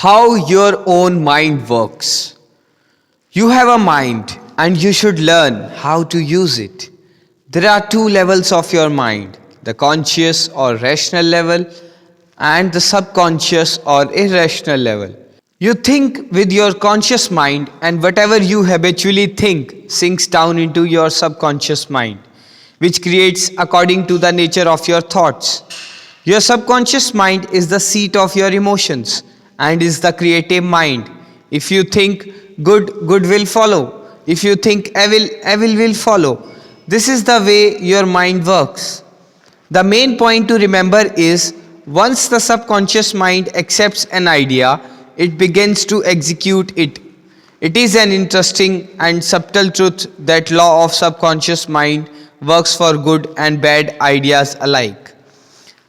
How your own mind works. You have a mind and you should learn how to use it. There are two levels of your mind, the conscious or rational level and the subconscious or irrational level. You think with your conscious mind, and whatever you habitually think sinks down into your subconscious mind, which creates according to the nature of your thoughts. Your subconscious mind is the seat of your emotions and is the creative mind. If you think good, good will follow. If you think evil, evil will follow. This is the way your mind works. The main point to remember is once the subconscious mind accepts an idea, it begins to execute it. It is an interesting and subtle truth that law of subconscious mind works for good and bad ideas alike.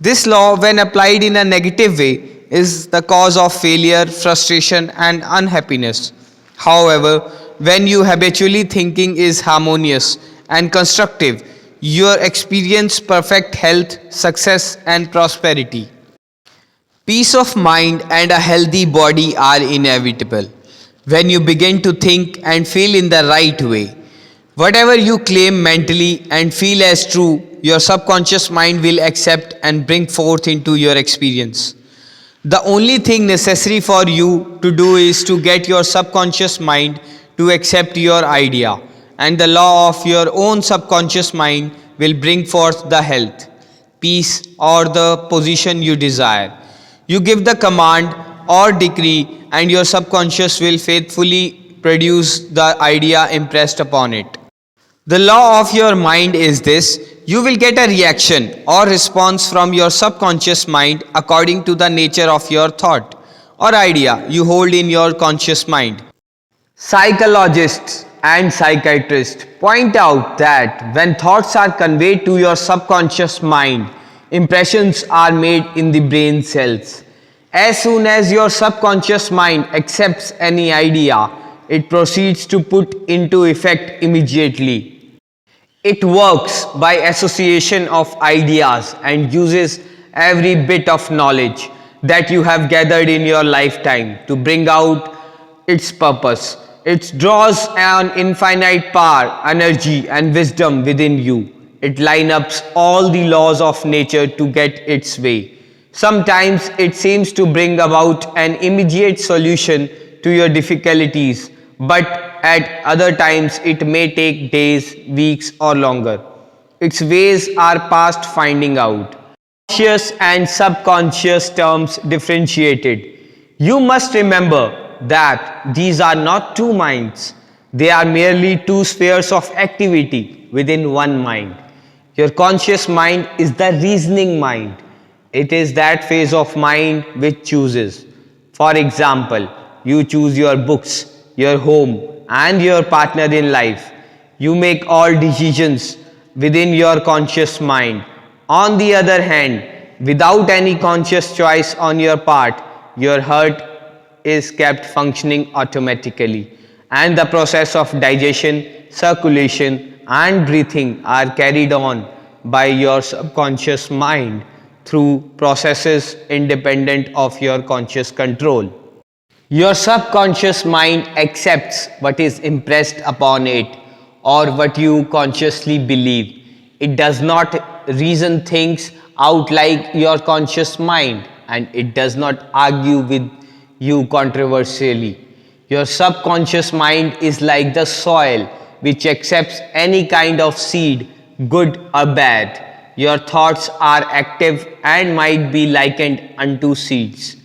This law, when applied in a negative way, is the cause of failure, frustration, and unhappiness. However, when your habitually thinking is harmonious and constructive, you experience perfect health, success, and prosperity. Peace of mind and a healthy body are inevitable when you begin to think and feel in the right way. Whatever you claim mentally and feel as true, your subconscious mind will accept and bring forth into your experience. The only thing necessary for you to do is to get your subconscious mind to accept your idea, and the law of your own subconscious mind will bring forth the health, peace, or the position you desire. You give the command or decree, and your subconscious will faithfully produce the idea impressed upon it. The law of your mind is this: you will get a reaction or response from your subconscious mind according to the nature of your thought or idea you hold in your conscious mind. Psychologists and psychiatrists point out that when thoughts are conveyed to your subconscious mind, impressions are made in the brain cells. As soon as your subconscious mind accepts any idea, it proceeds to put into effect immediately. It works by association of ideas and uses every bit of knowledge that you have gathered in your lifetime to bring out its purpose. It draws an infinite power, energy, and wisdom within you. It lines up all the laws of nature to get its way. Sometimes it seems to bring about an immediate solution to your difficulties, but at other times it may take days, weeks, or longer. Its ways are past finding out. Conscious and subconscious terms differentiated. You must remember that these are not two minds. They are merely two spheres of activity within one mind. Your conscious mind is the reasoning mind. It is that phase of mind which chooses. For example, you choose your books, your home, and your partner in life. You make all decisions within your conscious mind. On the other hand, without any conscious choice on your part, your heart is kept functioning automatically, and the process of digestion, circulation, and breathing are carried on by your subconscious mind through processes independent of your conscious control. Your subconscious mind accepts what is impressed upon it or what you consciously believe. It does not reason things out like your conscious mind, and it does not argue with you controversially. Your subconscious mind is like the soil which accepts any kind of seed, good or bad. Your thoughts are active and might be likened unto seeds.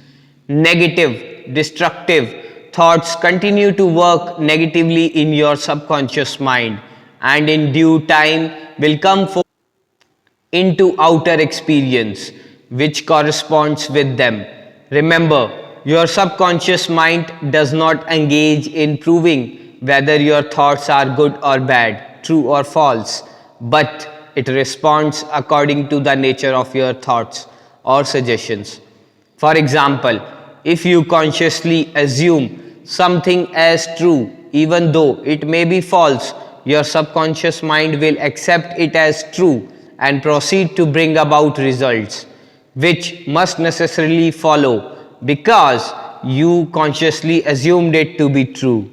Negative, destructive thoughts continue to work negatively in your subconscious mind, and in due time will come forth into outer experience which corresponds with them. Remember, your subconscious mind does not engage in proving whether your thoughts are good or bad, true or false, but it responds according to the nature of your thoughts or suggestions. For example, if you consciously assume something as true, even though it may be false, your subconscious mind will accept it as true and proceed to bring about results, which must necessarily follow because you consciously assumed it to be true.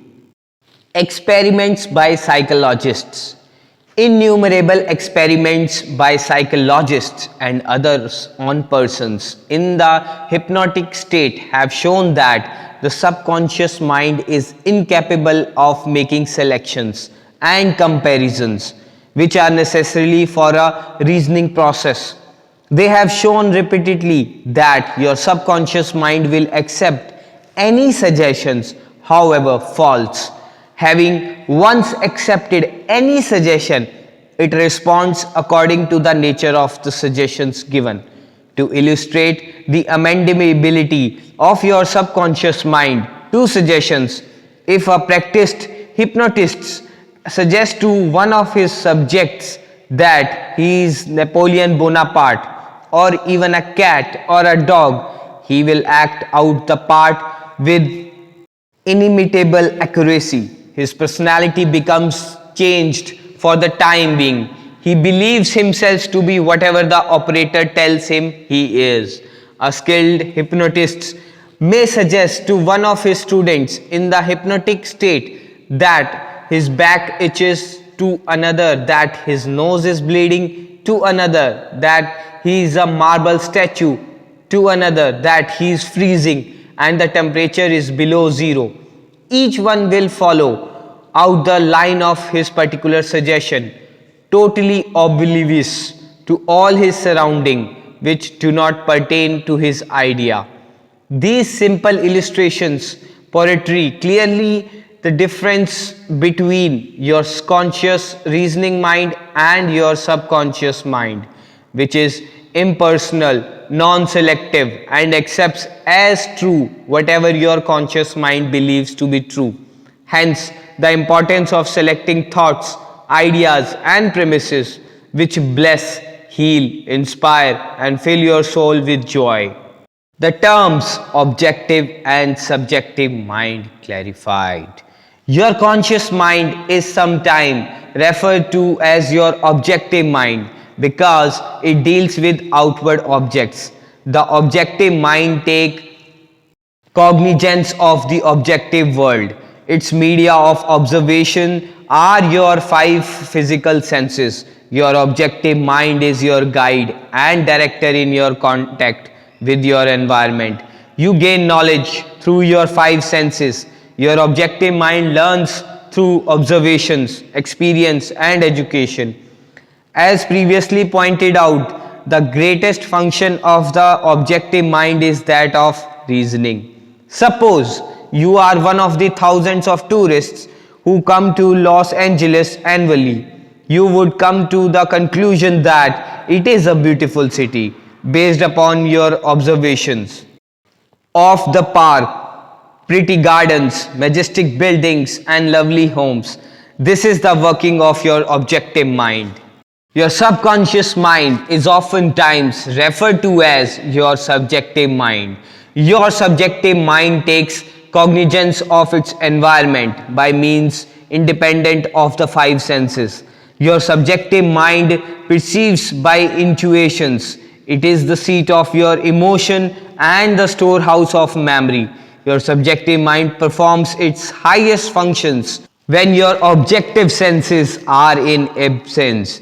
Experiments by psychologists. Innumerable experiments by psychologists and others on persons in the hypnotic state have shown that the subconscious mind is incapable of making selections and comparisons which are necessary for a reasoning process. They have shown repeatedly that your subconscious mind will accept any suggestions, however false. Having once accepted any suggestion, it responds according to the nature of the suggestions given. To illustrate the amendability of your subconscious mind to suggestions, if a practiced hypnotist suggests to one of his subjects that he is Napoleon Bonaparte or even a cat or a dog, he will act out the part with inimitable accuracy. His personality becomes changed for the time being. He believes himself to be whatever the operator tells him he is. A skilled hypnotist may suggest to one of his students in the hypnotic state that his back itches, to another that his nose is bleeding, to another that he is a marble statue, to another that he is freezing and the temperature is below zero. Each one will follow out the line of his particular suggestion, totally oblivious to all his surrounding which do not pertain to his idea. These simple illustrations portray clearly the difference between your conscious reasoning mind and your subconscious mind, which is impersonal, non-selective, and accepts as true whatever your conscious mind believes to be true. Hence, the importance of selecting thoughts, ideas, and premises which bless, heal, inspire, and fill your soul with joy. The terms objective and subjective mind clarified. Your conscious mind is sometimes referred to as your objective mind because it deals with outward objects. The objective mind takes cognizance of the objective world. Its media of observation are your five physical senses. Your objective mind is your guide and director in your contact with your environment. You gain knowledge through your five senses. Your objective mind learns through observations, experience, and education. As previously pointed out, the greatest function of the objective mind is that of reasoning. Suppose you are one of the thousands of tourists who come to Los Angeles annually. You would come to the conclusion that it is a beautiful city based upon your observations of the park, pretty gardens, majestic buildings, and lovely homes. This is the working of your objective mind. Your subconscious mind is oftentimes referred to as your subjective mind. Your subjective mind takes cognizance of its environment by means independent of the five senses. Your subjective mind perceives by intuitions. It is the seat of your emotion and the storehouse of memory. Your subjective mind performs its highest functions when your objective senses are in absence.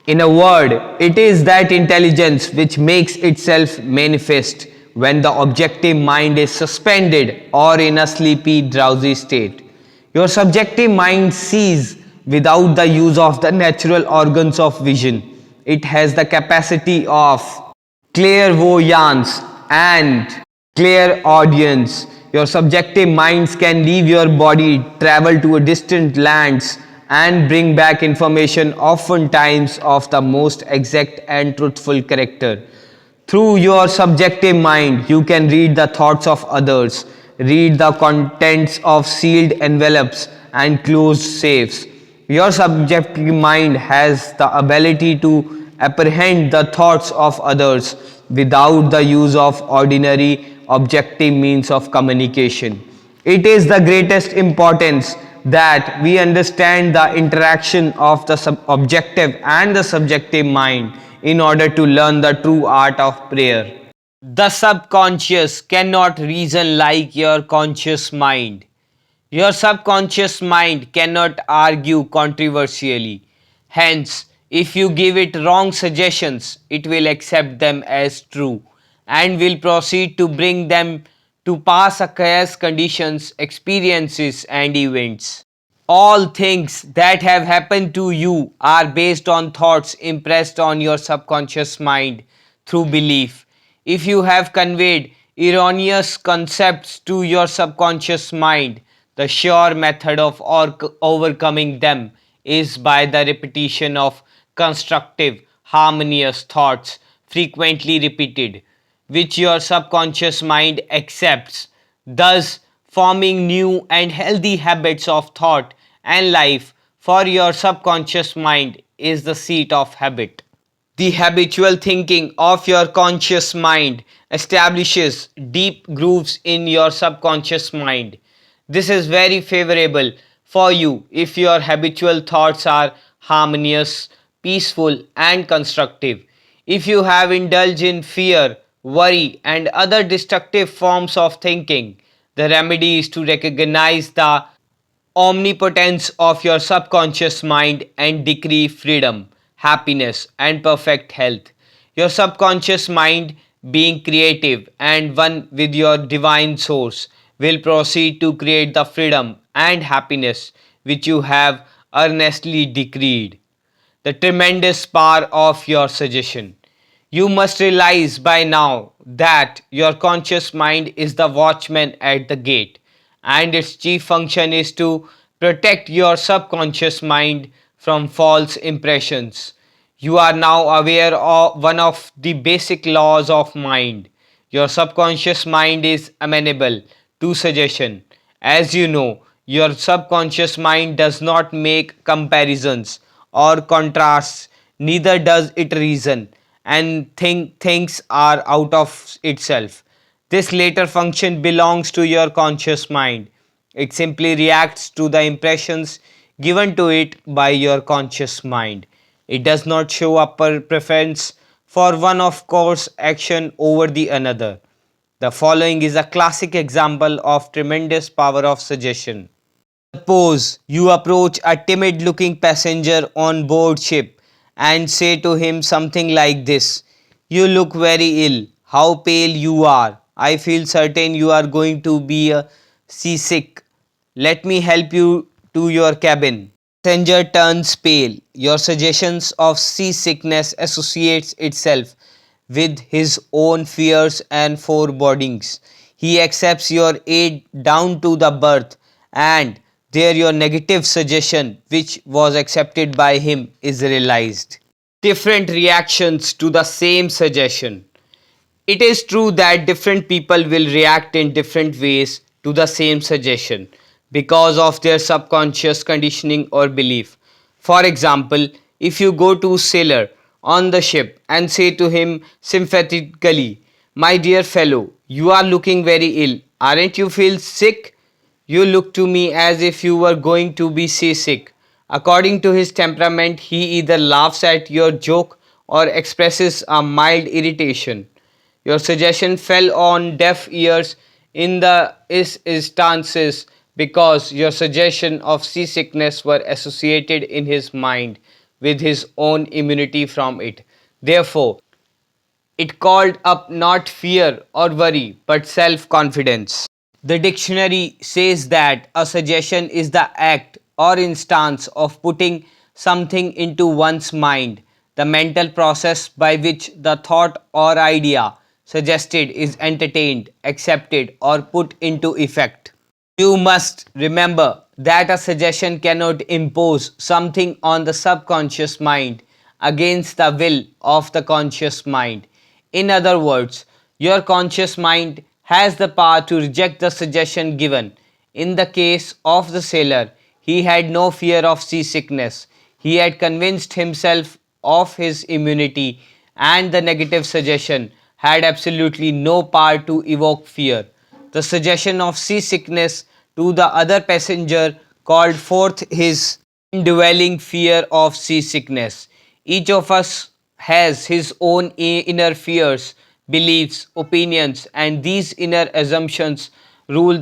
In a word, it is that intelligence which makes itself manifest when the objective mind is suspended or in a sleepy, drowsy state. Your subjective mind sees without the use of the natural organs of vision. It has the capacity of clairvoyance and clairaudience. Your subjective minds can leave your body, travel to a distant lands, and bring back information oftentimes of the most exact and truthful character. Through your subjective mind, you can read the thoughts of others, read the contents of sealed envelopes and closed safes. Your subjective mind has the ability to apprehend the thoughts of others without the use of ordinary objective means of communication. It is the greatest importance that we understand the interaction of the objective and the subjective mind in order to learn the true art of prayer. The subconscious cannot reason like your conscious mind. Your subconscious mind cannot argue controversially. Hence, if you give it wrong suggestions, it will accept them as true and will proceed to bring them to pass across conditions, experiences, and events. All things that have happened to you are based on thoughts impressed on your subconscious mind through belief. If you have conveyed erroneous concepts to your subconscious mind, the sure method of overcoming them is by the repetition of constructive, harmonious thoughts, frequently repeated, which your subconscious mind accepts, thus forming new and healthy habits of thought and life. For your subconscious mind is the seat of habit. The habitual thinking of your conscious mind establishes deep grooves in your subconscious mind. This is very favorable for you if your habitual thoughts are harmonious, peaceful, and constructive. If you have indulged in fear, worry, and other destructive forms of thinking, the remedy is to recognize the omnipotence of your subconscious mind and decree freedom, happiness, and perfect health. Your subconscious mind, being creative and one with your divine source, will proceed to create the freedom and happiness which you have earnestly decreed. The tremendous power of your suggestion. You must realize by now that your conscious mind is the watchman at the gate, and its chief function is to protect your subconscious mind from false impressions. You are now aware of one of the basic laws of mind. Your subconscious mind is amenable to suggestion. As you know, your subconscious mind does not make comparisons or contrasts, neither does it reason and think things are out of itself. This later function belongs to your conscious mind. It simply reacts to the impressions given to it by your conscious mind. It does not show up a preference for one of course action over the another. The following is a classic example of tremendous power of suggestion. Suppose you approach a timid looking passenger on board ship and say to him something like this: "You look very ill. How pale you are. I feel certain you are going to be seasick. Let me help you to your cabin." Passenger turns pale. Your suggestions of seasickness associates itself with his own fears and forebodings. He accepts your aid down to the berth, and there your negative suggestion, which was accepted by him, is realized. Different reactions to the same suggestion. It is true that different people will react in different ways to the same suggestion because of their subconscious conditioning or belief. For example, if you go to a sailor on the ship and say to him sympathetically, "My dear fellow, you are looking very ill. Aren't you feel sick? You look to me as if you were going to be seasick." According to his temperament, he either laughs at your joke or expresses a mild irritation. Your suggestion fell on deaf ears in the instances because your suggestion of seasickness were associated in his mind with his own immunity from it. Therefore, it called up not fear or worry but self confidence. The dictionary says that a suggestion is the act or instance of putting something into one's mind, the mental process by which the thought or idea suggested is entertained, accepted, or put into effect. You must remember that a suggestion cannot impose something on the subconscious mind against the will of the conscious mind. In other words, your conscious mind has the power to reject the suggestion given. In the case of the sailor, he had no fear of seasickness. He had convinced himself of his immunity, and the negative suggestion had absolutely no power to evoke fear. The suggestion of seasickness to the other passenger called forth his indwelling fear of seasickness. Each of us has his own inner fears beliefs, opinions, and these inner assumptions rule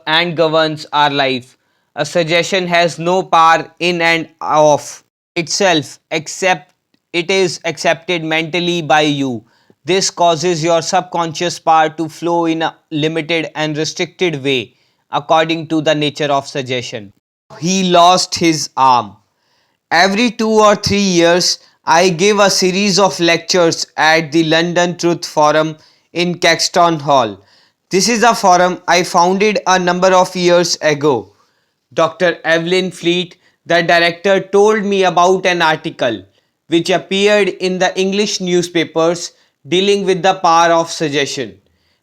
and governs our life. A suggestion has no power in and of itself except it is accepted mentally by you. This causes your subconscious power to flow in a limited and restricted way according to the nature of suggestion. He lost his arm. Every 2 or 3 years, I give a series of lectures at the London Truth Forum in Caxton Hall. This is a forum I founded a number of years ago. Dr. Evelyn Fleet, the director, told me about an article which appeared in the English newspapers dealing with the power of suggestion.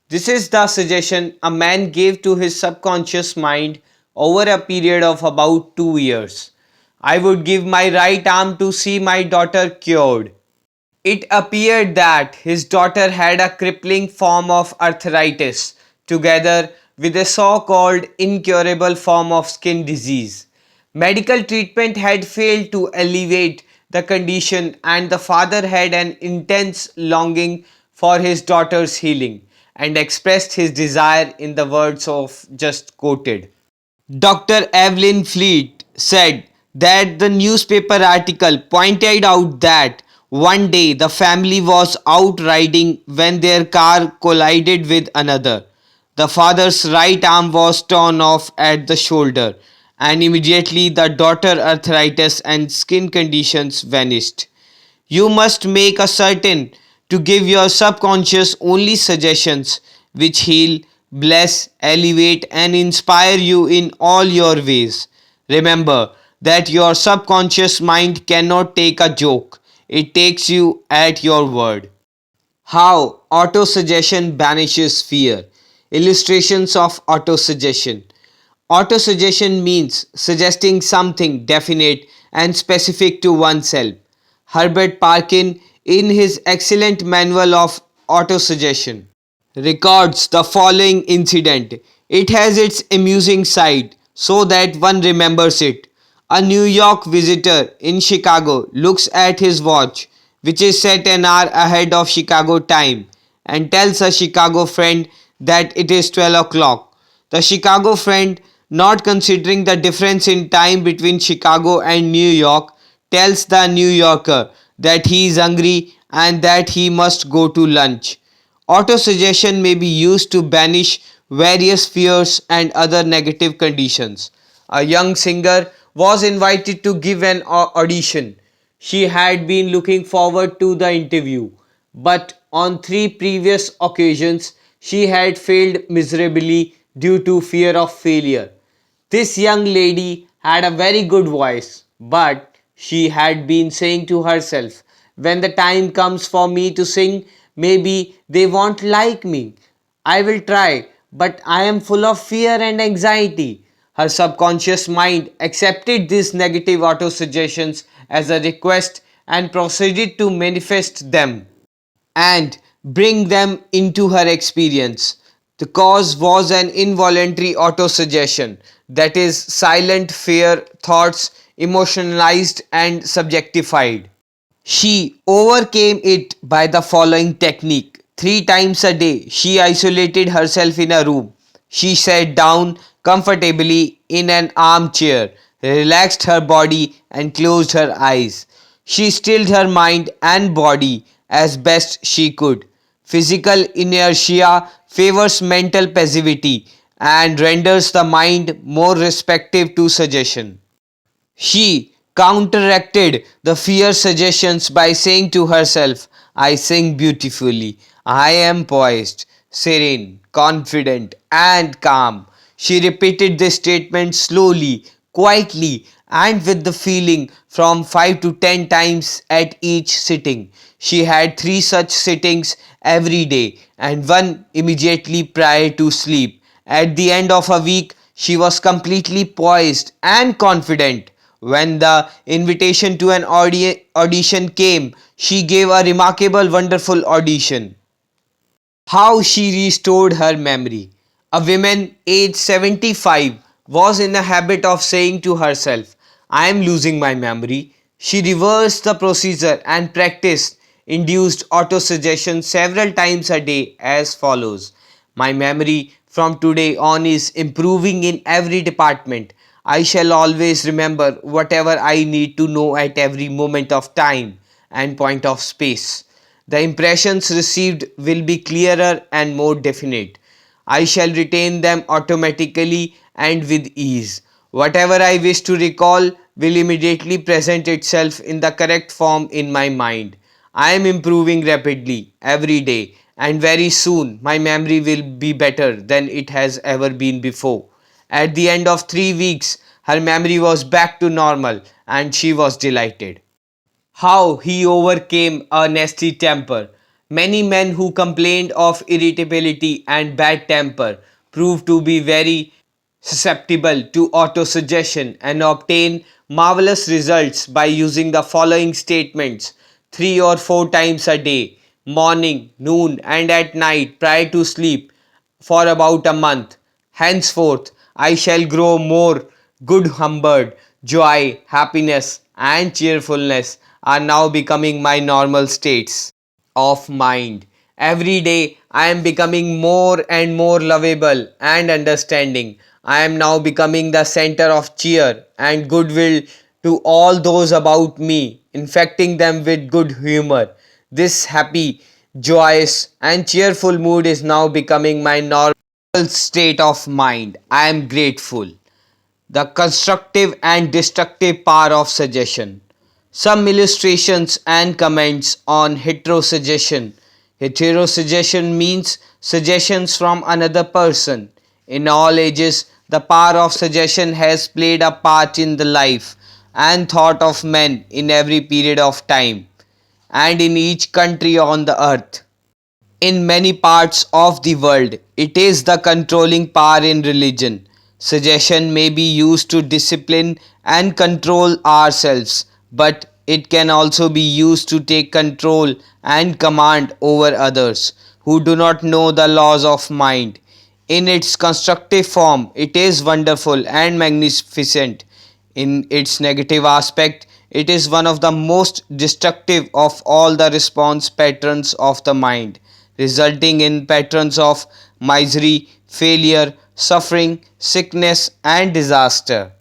This is the suggestion a man gave to his subconscious mind over a period of about 2 years. I would give my right arm to see my daughter cured. It appeared that his daughter had a crippling form of arthritis, together with a so called incurable form of skin disease. Medical treatment had failed to alleviate the condition, and the father had an intense longing for his daughter's healing and expressed his desire in the words of just quoted. Dr. Evelyn Fleet said that the newspaper article pointed out that one day the family was out riding when their car collided with another. The father's right arm was torn off at the shoulder, and immediately the daughter's arthritis and skin conditions vanished. You must make a certain to give your subconscious only suggestions which heal, bless, elevate, and inspire you in all your ways. Remember that your subconscious mind cannot take a joke, it takes you at your word. How autosuggestion banishes fear. Illustrations of autosuggestion. Autosuggestion means suggesting something definite and specific to oneself. Herbert Parkin, in his excellent manual of autosuggestion, records the following incident. It has its amusing side so that one remembers it. A New York visitor in Chicago looks at his watch, which is set an hour ahead of Chicago time, and tells a Chicago friend that it is 12 o'clock. The Chicago friend, not considering the difference in time between Chicago and New York, tells the New Yorker that he is hungry and that he must go to lunch. Autosuggestion may be used to banish various fears and other negative conditions. A young singer was invited to give an audition. She had been looking forward to the interview, but on 3 previous occasions she had failed miserably due to fear of failure. This young lady had a very good voice, but she had been saying to herself, when the time comes for me to sing, maybe they won't like me. I will try, but I am full of fear and anxiety. Her subconscious mind accepted these negative autosuggestions as a request and proceeded to manifest them and bring them into her experience. The cause was an involuntary autosuggestion, that is, silent fear thoughts emotionalized and subjectified. She overcame it by the following technique. 3 times a day, she isolated herself in a room. She sat down comfortably in an armchair, relaxed her body, and closed her eyes. She stilled her mind and body as best she could. Physical inertia favors mental passivity and renders the mind more receptive to suggestion. She counteracted the fear suggestions by saying to herself, I sing beautifully, I am poised, serene, confident, and calm. She repeated this statement slowly, quietly, and with the feeling from 5 to 10 times at each sitting. She had 3 such sittings every day and one immediately prior to sleep. At the end of a week, she was completely poised and confident. When the invitation to an audition came, she gave a remarkable, wonderful audition. How she restored her memory. A woman aged 75 was in the habit of saying to herself, I am losing my memory. She reversed the procedure and practiced induced autosuggestion several times a day as follows. My memory from today on is improving in every department. I shall always remember whatever I need to know at every moment of time and point of space. The impressions received will be clearer and more definite. I shall retain them automatically and with ease. Whatever I wish to recall will immediately present itself in the correct form in my mind. I am improving rapidly every day, and very soon my memory will be better than it has ever been before. At the end of 3 weeks, her memory was back to normal and she was delighted. How he overcame a nasty temper. Many men who complained of irritability and bad temper proved to be very susceptible to autosuggestion and obtain marvelous results by using the following statements 3 or 4 times a day, morning, noon, and at night prior to sleep for about a month. Henceforth, I shall grow more good humoured. Joy, happiness, and cheerfulness are now becoming my normal states of mind. Every day I am becoming more and more lovable and understanding. I am now becoming the center of cheer and goodwill to all those about me, infecting them with good humor. This happy, joyous, and cheerful mood is now becoming my normal state of mind. I am grateful. The constructive and destructive power of suggestion. Some illustrations and comments on heterosuggestion. Heterosuggestion means suggestions from another person. In all ages, the power of suggestion has played a part in the life and thought of men in every period of time and in each country on the earth. In many parts of the world, it is the controlling power in religion. Suggestion may be used to discipline and control ourselves, but it can also be used to take control and command over others who do not know the laws of mind. In its constructive form, it is wonderful and magnificent. In its negative aspect, it is one of the most destructive of all the response patterns of the mind, resulting in patterns of misery, failure, suffering, sickness, and disaster.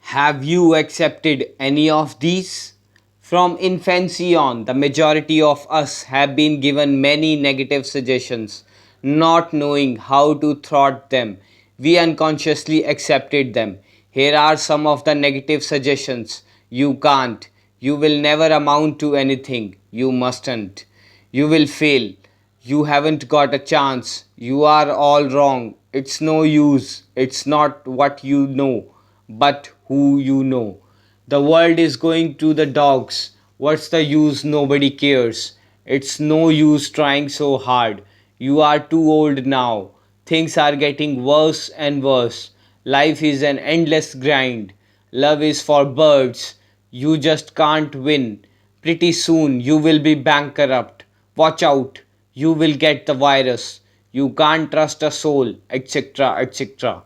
Have you accepted any of these? From infancy on, the majority of us have been given many negative suggestions. Not knowing how to thwart them, we unconsciously accepted them. Here are some of the negative suggestions. You can't. You will never amount to anything. You mustn't. You will fail. You haven't got a chance. You are all wrong. It's no use. It's not what you know, but who you know. The world is going to the dogs. What's the use? Nobody cares. It's no use trying so hard. You are too old now. Things are getting worse and worse. Life is an endless grind. Love is for birds. You just can't win. Pretty soon you will be bankrupt. Watch out. You will get the virus. You can't trust a soul, etc. etc.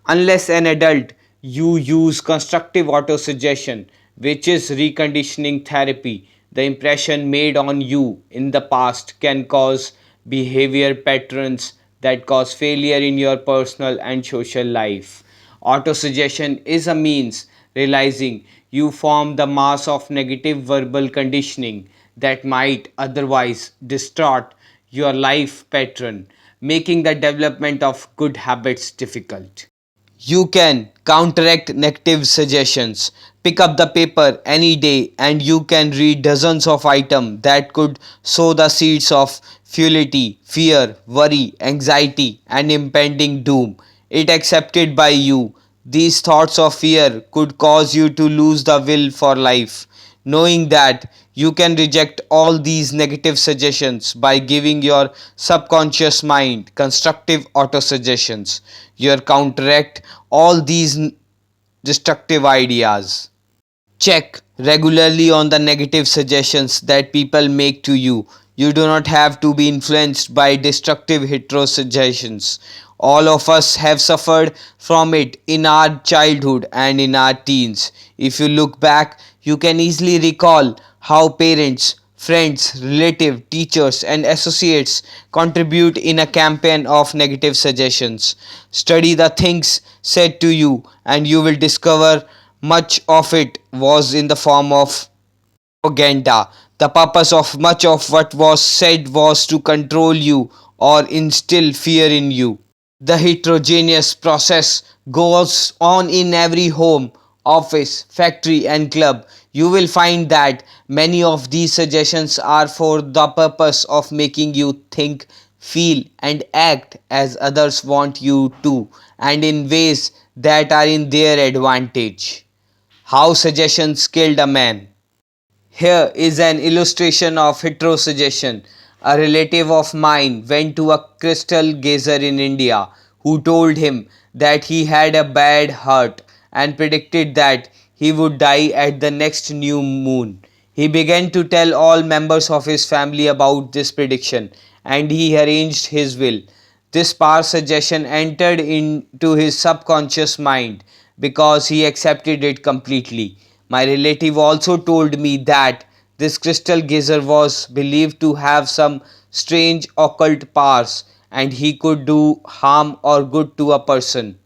Unless an adult, you use constructive autosuggestion, which is reconditioning therapy. The impression made on you in the past can cause behavior patterns that cause failure in your personal and social life. Autosuggestion is a means realizing you form the mass of negative verbal conditioning that might otherwise distort your life pattern, making the development of good habits difficult. You can counteract negative suggestions. Pick up the paper any day and you can read dozens of items that could sow the seeds of futility, fear, worry, anxiety, and impending doom. It accepted by you. These thoughts of fear could cause you to lose the will for life. Knowing that you can reject all these negative suggestions by giving your subconscious mind constructive autosuggestions, you counteract all these destructive ideas. Check regularly on the negative suggestions that people make to you. You do not have to be influenced by destructive heterosuggestions. All of us have suffered from it in our childhood and in our teens. If you look back, you can easily recall how parents, Friends, relatives, teachers, and associates contribute in a campaign of negative suggestions. Study the things said to you, and you will discover much of it was in the form of propaganda. The purpose of much of what was said was to control you or instill fear in you. The heterogeneous process goes on in every home, office, factory, and club. You will find that many of these suggestions are for the purpose of making you think, feel, and act as others want you to, and in ways that are in their advantage. How suggestions killed a man. Here is an illustration of heterosuggestion. A relative of mine went to a crystal gazer in India who told him that he had a bad heart and predicted that he would die at the next new moon. He began to tell all members of his family about this prediction and he arranged his will. This power suggestion entered into his subconscious mind because he accepted it completely. My relative also told me that this crystal gazer was believed to have some strange occult powers and he could do harm or good to a person.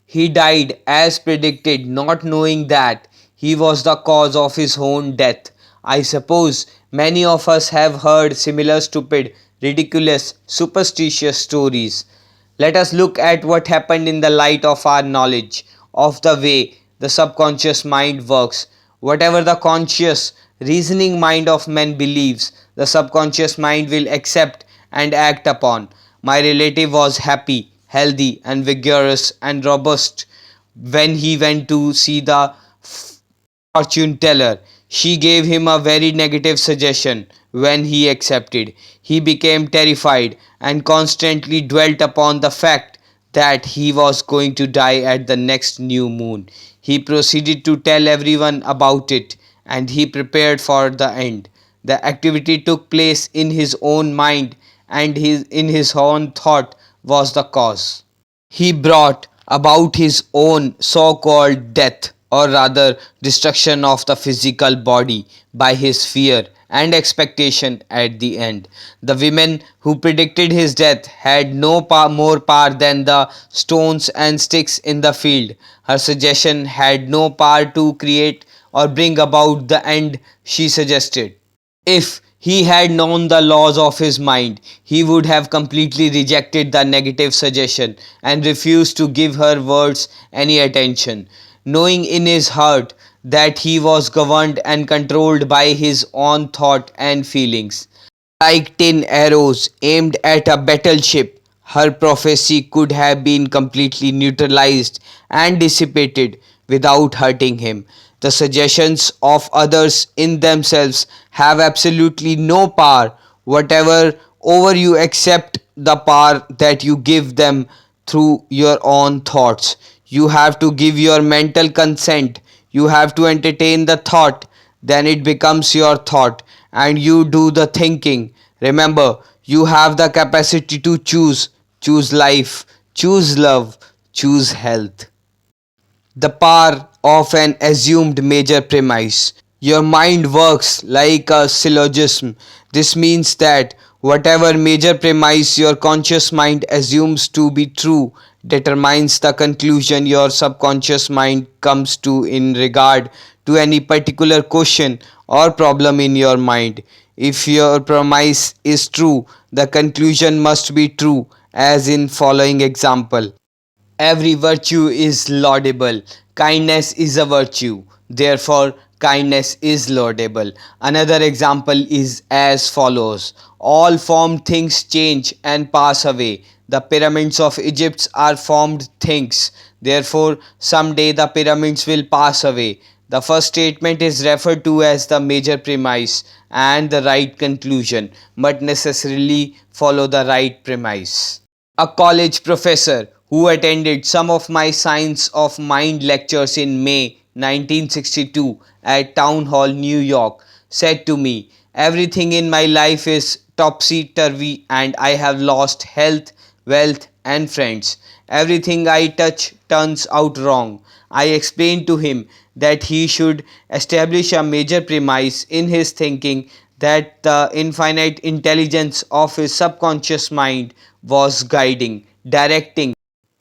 He died as predicted, not knowing that he was the cause of his own death. I suppose many of us have heard similar stupid, ridiculous, superstitious stories. Let us look at what happened in the light of our knowledge of the way the subconscious mind works. Whatever the conscious, reasoning mind of man believes, the subconscious mind will accept and act upon. My relative was happy, healthy, and vigorous and robust when he went to see the fortune teller. She gave him a very negative suggestion. When he accepted, he became terrified and constantly dwelt upon the fact that he was going to die at the next new moon. He proceeded to tell everyone about it and he prepared for the end. The activity took place in his own mind and in his own thought was the cause. He brought about his own so called death, or rather destruction of the physical body, by his fear and expectation at the end. The women who predicted his death had no more power than the stones and sticks in the field. Her suggestion had no power to create or bring about the end she suggested. If he had known the laws of his mind, he would have completely rejected the negative suggestion and refused to give her words any attention, knowing in his heart that he was governed and controlled by his own thought and feelings. Like tin arrows aimed at a battleship, her prophecy could have been completely neutralized and dissipated without hurting him. The suggestions of others in themselves have absolutely no power whatever over you except the power that you give them through your own thoughts. You have to give your mental consent. You have to entertain the thought, then it becomes your thought and you do the thinking. Remember, you have the capacity to choose. Choose life, choose love, choose health. The power of an assumed major premise. Your mind works like a syllogism. This means that whatever major premise your conscious mind assumes to be true determines the conclusion your subconscious mind comes to in regard to any particular question or problem in your mind. If your premise is true, the conclusion must be true, as in following example. Every virtue is laudable. Kindness is a virtue. Therefore, kindness is laudable. Another example is as follows. All formed things change and pass away. The pyramids of Egypt are formed things. Therefore, someday the pyramids will pass away. The first statement is referred to as the major premise and the right conclusion, but necessarily follow the right premise. A college professor who attended some of my Science of Mind lectures in May 1962 at Town Hall, New York, said to me, "Everything in my life is topsy turvy and I have lost health, wealth, and friends. Everything I touch turns out wrong." I explained to him that he should establish a major premise in his thinking that the infinite intelligence of his subconscious mind was guiding, directing,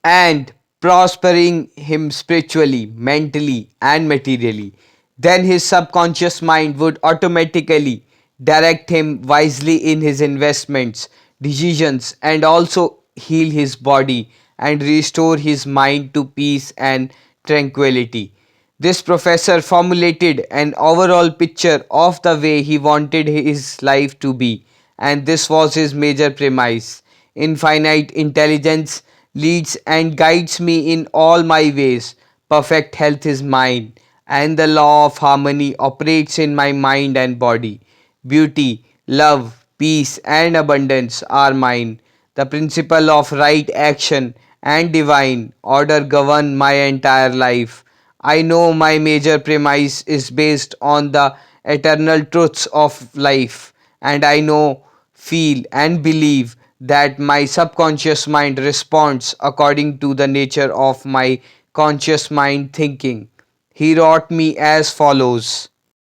and prospering him spiritually, mentally, and materially, then his subconscious mind would automatically direct him wisely in his investments, decisions, and also heal his body and restore his mind to peace and tranquility. This professor formulated an overall picture of the way he wanted his life to be, and this was his major premise. Infinite intelligence leads and guides me in all my ways. Perfect health is mine, and the law of harmony operates in my mind and body. Beauty, love, peace, and abundance are mine. The principle of right action and divine order govern my entire life. I know my major premise is based on the eternal truths of life, and I know, feel, and believe that my subconscious mind responds according to the nature of my conscious mind thinking. He wrote me as follows.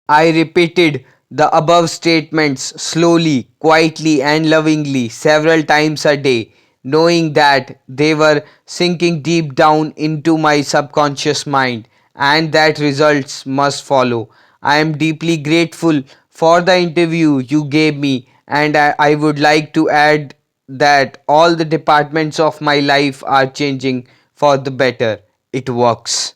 I repeated the above statements slowly, quietly, and lovingly several times a day, knowing that they were sinking deep down into my subconscious mind and that results must follow. I am deeply grateful for the interview you gave me, and I would like to add that all the departments of my life are changing for the better. It works.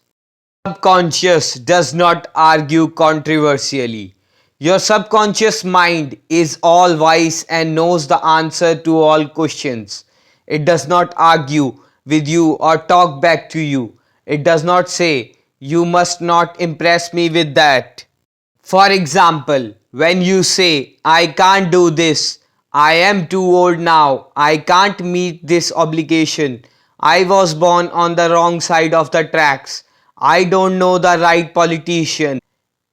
Subconscious does not argue controversially. Your subconscious mind is all wise and knows the answer to all questions. It does not argue with you or talk back to you. It does not say, "You must not impress me with that." For example, when you say, "I can't do this, I am too old now, I can't meet this obligation, I was born on the wrong side of the tracks, I don't know the right politician,"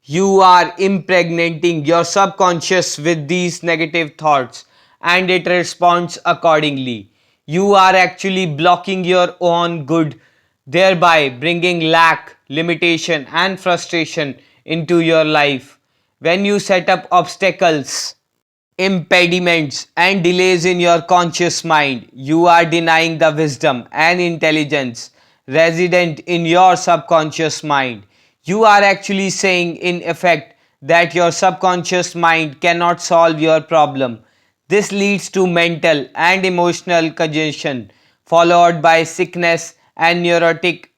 you are impregnating your subconscious with these negative thoughts and it responds accordingly. You are actually blocking your own good, thereby bringing lack, limitation, and frustration into your life. When you set up obstacles, impediments, and delays in your conscious mind, you are denying the wisdom and intelligence resident in your subconscious mind. You are actually saying, in effect, that your subconscious mind cannot solve your problem. This leads to mental and emotional congestion, followed by sickness and neurotic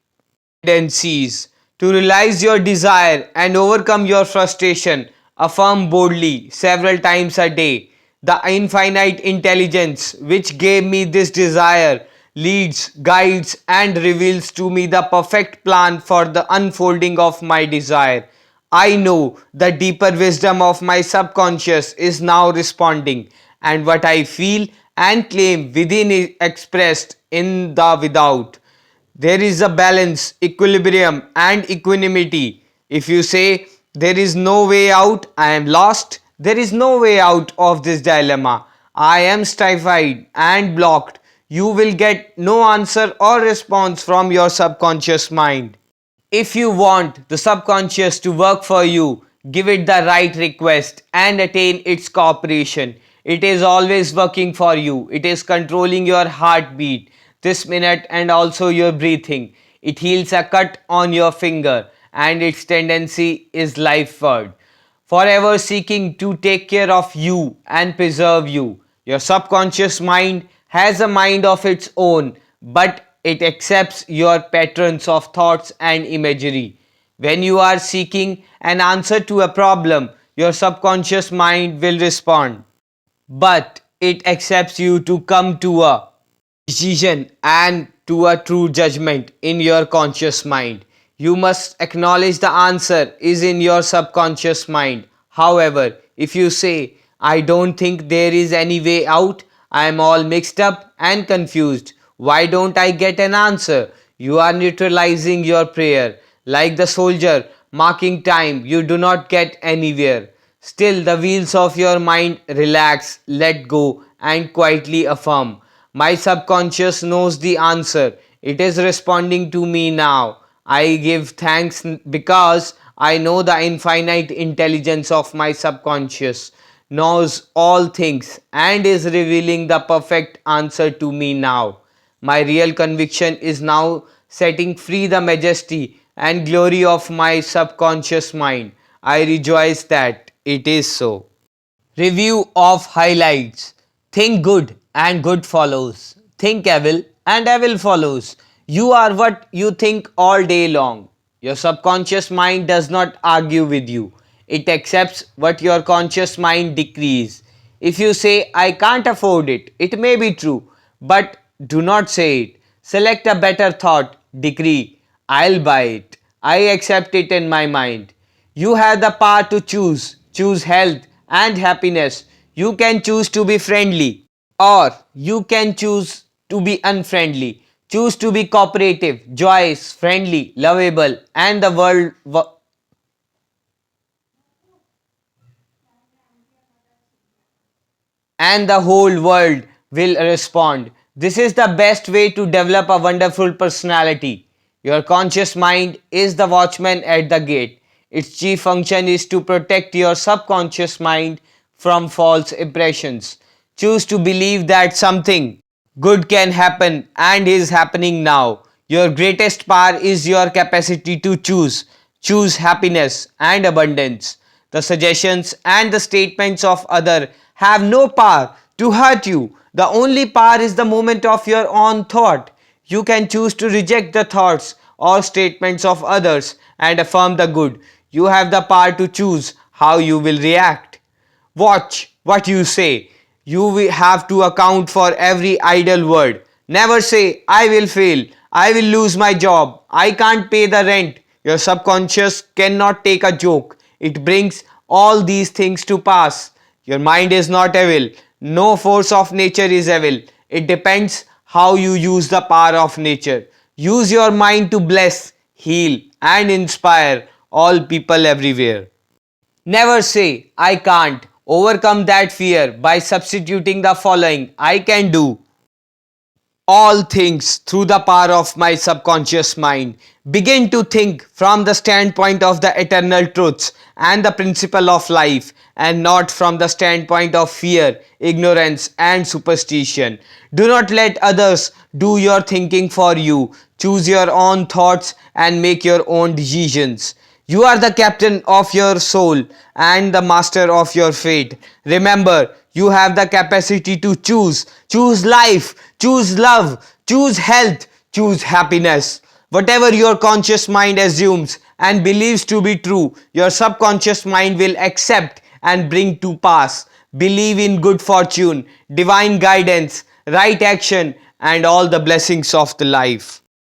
tendencies. To realize your desire and overcome your frustration, affirm boldly several times a day. The infinite intelligence which gave me this desire leads, guides, and reveals to me the perfect plan for the unfolding of my desire. I know the deeper wisdom of my subconscious is now responding, and what I feel and claim within is expressed in the without. There is a balance, equilibrium, and equanimity. If you say, "There is no way out, I am lost," there is no way out of this dilemma. I am stifled and blocked. You will get no answer or response from your subconscious mind. If you want the subconscious to work for you, give it the right request and attain its cooperation. It is always working for you. It is controlling your heartbeat this minute and also your breathing. It heals a cut on your finger and its tendency is lifeward, forever seeking to take care of you and preserve you. Your subconscious mind has a mind of its own, but it accepts your patterns of thoughts and imagery. When you are seeking an answer to a problem, your subconscious mind will respond, but it accepts you to come to a decision and to a true judgment in your conscious mind. You must acknowledge the answer is in your subconscious mind. However, if you say, "I don't think there is any way out, I am all mixed up and confused, why don't I get an answer?" you are neutralizing your prayer. Like the soldier marking time, you do not get anywhere. Still, the wheels of your mind relax, let go, and quietly affirm, "My subconscious knows the answer. It is responding to me now. I give thanks because I know the infinite intelligence of my subconscious knows all things, and is revealing the perfect answer to me now. My real conviction is now setting free the majesty and glory of my subconscious mind. I rejoice that it is so. Review of highlights. Think good and good follows. Think evil and evil follows. You are what you think all day long. Your subconscious mind does not argue with you. It accepts what your conscious mind decrees. If you say, I can't afford it, it may be true, but do not say it. Select a better thought, decree, I'll buy it. I accept it in my mind. You have the power to choose. Choose health and happiness. You can choose to be friendly, or you can choose to be unfriendly. Choose to be cooperative, joyous, friendly, lovable, and the whole world will respond. This is the best way to develop a wonderful personality. Your conscious mind is the watchman at the gate. Its chief function is to protect your subconscious mind from false impressions. Choose to believe that something good can happen and is happening now. Your greatest power is your capacity to choose. Choose happiness and abundance. The suggestions and the statements of others have no power to hurt you. The only power is the moment of your own thought. You can choose to reject the thoughts or statements of others and affirm the good. You have the power to choose how you will react. Watch what you say. You will have to account for every idle word. Never say, I will fail, I will lose my job, I can't pay the rent. Your subconscious cannot take a joke. It brings all these things to pass. Your mind is not evil. No force of nature is evil. It depends how you use the power of nature. Use your mind to bless, heal, and inspire all people everywhere. Never say, I can't. Overcome that fear by substituting the following: I can do all things through the power of my subconscious mind. Begin to think from the standpoint of the eternal truths and the principle of life, and not from the standpoint of fear, ignorance, and superstition. Do not let others do your thinking for you. Choose your own thoughts and make your own decisions. You are the captain of your soul and the master of your fate. Remember, you have the capacity to choose. Choose life, choose love, choose health, choose happiness. Whatever your conscious mind assumes and believes to be true, your subconscious mind will accept and bring to pass. Believe in good fortune, divine guidance, right action, and all the blessings of the life.